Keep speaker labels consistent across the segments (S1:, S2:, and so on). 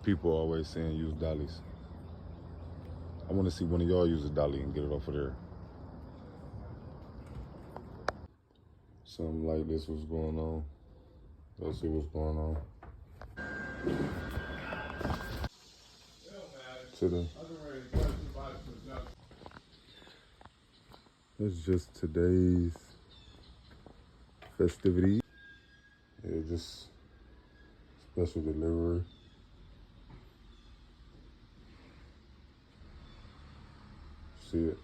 S1: People always saying use dollies. I want to see one of y'all use a dolly and get it off of there. Something like this was going on. Let's see what's going on. It's just today's festivity. Yeah, just special delivery. See it.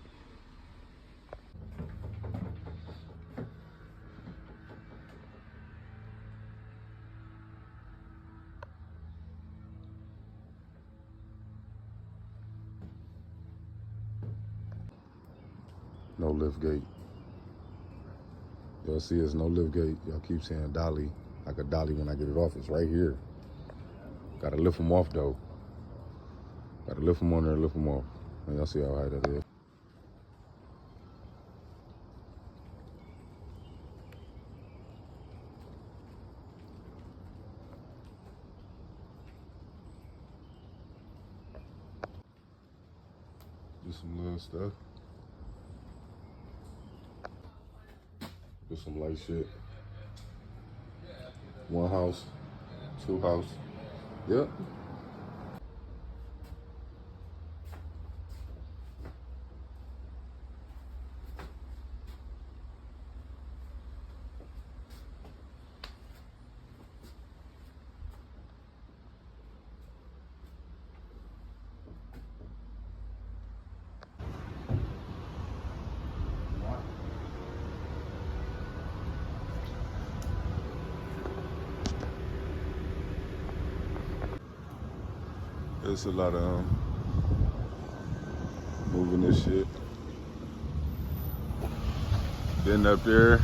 S1: No lift gate. Y'all see it's no lift gate. Y'all keep saying dolly. Like a dolly when I get it off. It's right here. Gotta lift them off though. Gotta lift them on there and lift them off. And y'all see how high that is. Just some little stuff. Just some light shit. One house, two house. Yep. There's a lot of moving this shit. Been up there.